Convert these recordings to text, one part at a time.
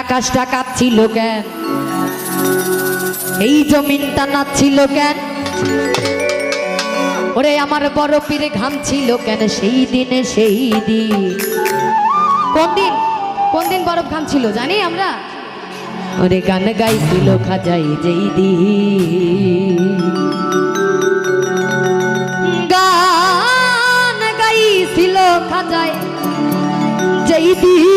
আকাশটা কাঁপছিল কেন, এই জমিনটা নাচছিল কেন, ওরে আমার বড় পীরে ঘামছিল কেন সেই দিনে সেই দিন। কোন দিন বরফ ঘামছিল জানি আমরা? ওরে গান গাইছিল খাজাই যেই দিন, গান গাইছিল খাজাই যেই দিন।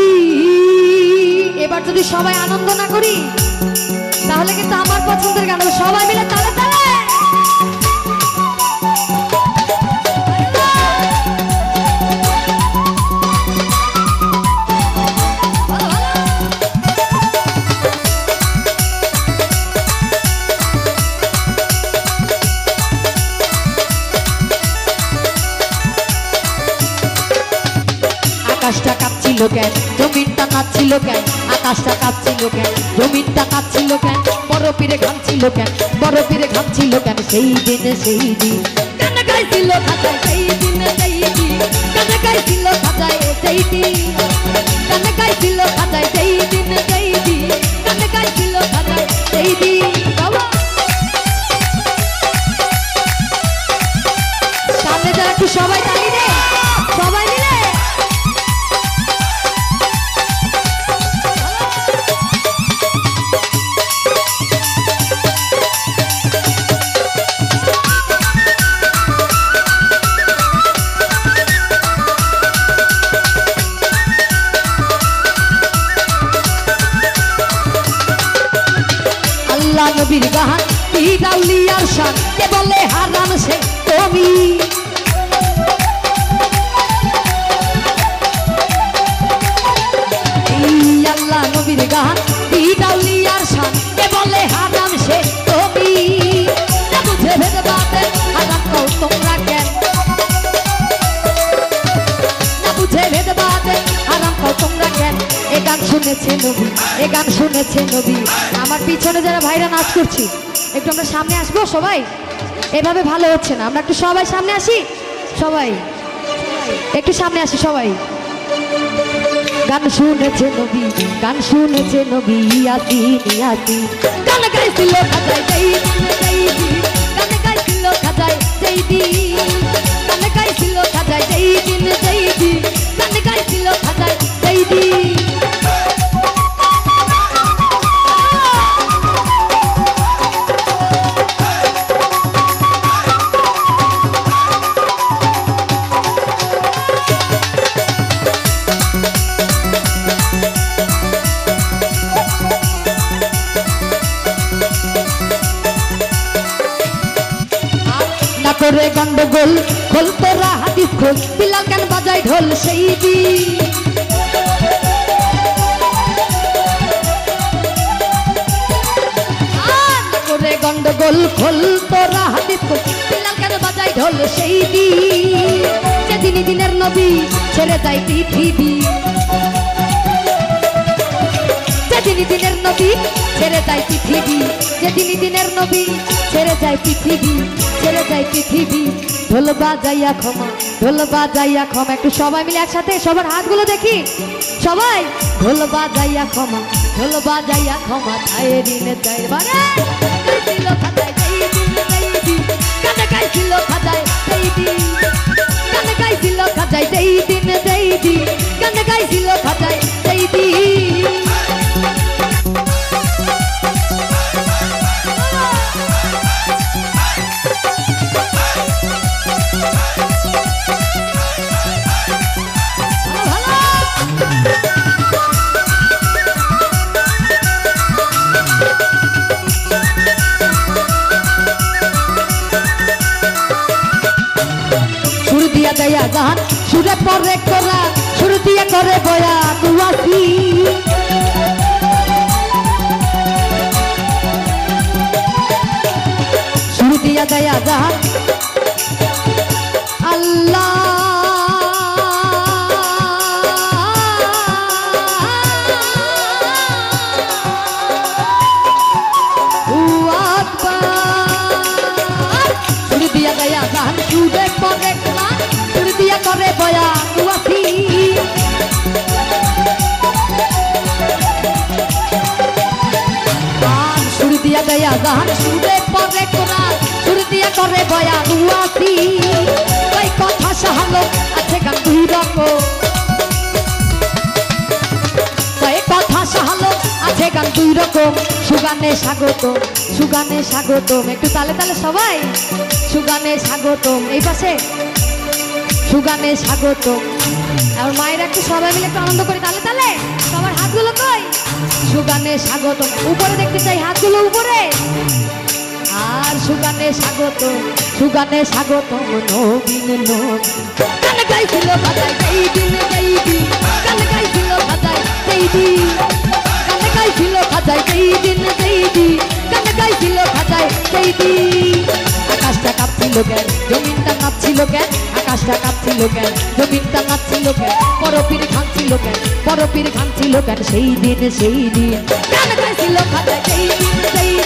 এবার যদি সবাই আনন্দ না করি তাহলে কিন্তু আমার পছন্দের গান হবে। সবাই মিলে তালে তালে আকাশটা কাঁপছিল কেন, জমিনটা নাচছিল কেন, আকাশটা কাঁপছিল কেন, জমিনটা নাচছিল কেন, বড় পীরে ঘামছিল কেন, বড় পীরে ঘামছিল কেন সেই দিনে সেই দিন। গান গাইছিল খাজায় সেই দিনে সেই দিন, গান গাইছিল খাজায় সেই দিন, গান গাইছিল খাজায় সেই দিনে সেই দিন, গান গাইছিল খাজায় সেই দিন। বাবা সামনে যারা একটু সবাই তালি দে, সবাই মিলে নবীর গান পীরাউলিয়ার শান কে বলে হারাম সে তুমি। আল্লাহ নবীর গান পীরাউলিয়ার শান কে বলে হারাম সে তুমি। না বুঝে ভেদ বাদে হারাম কও তোমরা কেন, না বুঝে ভেদ বাদে হারাম কও তোমরা কেন। এ গান শুনেছে নবী, এ গান শুনেছে নবী। আমার পিছনে যারা ভাইরা নাচ করছি একটু আমরা সামনে আসবো সবাই, এভাবে ভালো হচ্ছে না, আমরা একটু সবাই সামনে আসি, সবাই একটু সামনে আসি সবাই। গান শুনেছে নবী, গান শুনেছে নবী, ইয়াসিন ইয়াসিন। গান গাইছিল খাজায় যেই দিন যেই দিন, গান গাইছিল খাজায় যেই দিন, গান গাইছিল খাজায় যেই দিন যেই দিন, গান গাইছিল খাজায় যেই দিন। করে গন্ডগোল খোল তোরা হাদিস খোল, বিলাল গান বাজায় ঢোল সেই দিন। করে গন্ডগোল খোল তোরা হাদিস খোল, বিলাল গান বাজায় ঢোল সেই দিন। যেদিন দিনের নবী ছেড়ে যায় পৃথিবী, যেদিন দিনের নবী ছেড়ে যায় পৃথিবী, যেদিন দিনের নবী ছেড়ে যায় পৃথিবী, ছেড়ে যায় পৃথিবী। ঢোল বাজাইয়া ক্ষমা, ঢোল বাজাইয়া ক্ষমা। একটু সবাই মিলে একসাথে সবার হাতগুলো দেখি সবাই। ঢোল বাজাইয়া ক্ষমা, ঢোল বাজাইয়া ক্ষমা, ছায়ে দিনে চাই বারে গাইছিল খাজায় যেই দিন যেই দিন, গান গাইছিল খাজায় যেই দিন, গান গাইছিল খাজায় যেই দিন যেই দিন, গান গাইছিল খাজায় যেই দিন। সুর দিয়া দেয়া গান সুরে পরে করা, সুর দিয়া করে বয়া দুয়াসি। সুর দিয়া দেয়া গান আল্লাহ সুর দিয়া দেয়া গান সুরে পরে করা, সুর দিয়া করে বয়া দুয়াসি। বাজার সুরে পরে কোরআন সুর দিয়া করে বয়ান ওয়াসি ওই কথা সাহালো আছে গান দুই রকম ওই কথা সাহালো আছে গান দুই রকম সুগানে স্বাগতম সুগানে স্বাগতম একটু তালে তালে সবাই সুগানে স্বাগতম এই পাশে সুগানে স্বাগতম আর মায়ের একটু সবাই মিলে একটু আনন্দ করে তালে তালে সবার হাতগুলো কই সুগানে স্বাগতম উপরে দেখতে চাই হাতগুলো উপরে আর সুগানে স্বাগতম নবীন নবীন গান গাইছিল খাতায় সেই দিন গান গাইছিল খাতায় সেই দিন গান গাইছিল খাতায় সেই দিন গান গাইছিল খাতায় সেই দিন আকাশটা কাঁপছিল কেন জমিনটা নাচছিল কেন আকাশটা কাঁপছিল কেন জমিনটা নাচছিল কেন পরপীর খানছিল কেন সেই দিন গান গাইছিল খাতায় সেই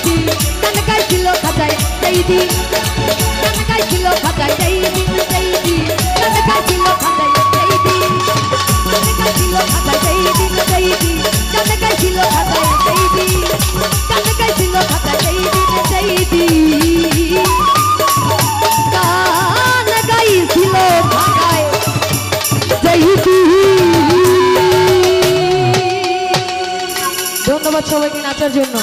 দিন গান গাইছিল খাতায় সেই দিন গান গাইছিল খাতায় সেই দিন গান গাইছিল খাতায় সেই দিন গান গাইছিল খাতায় সেই দিন গান গাইছিল খাতায় সেই দিন গান গাইছিল খাতায় সেই দিন গান গাইছিল খাতায় সেই দিন। ধন্যবাদ সবাইকে নাচার জন্য।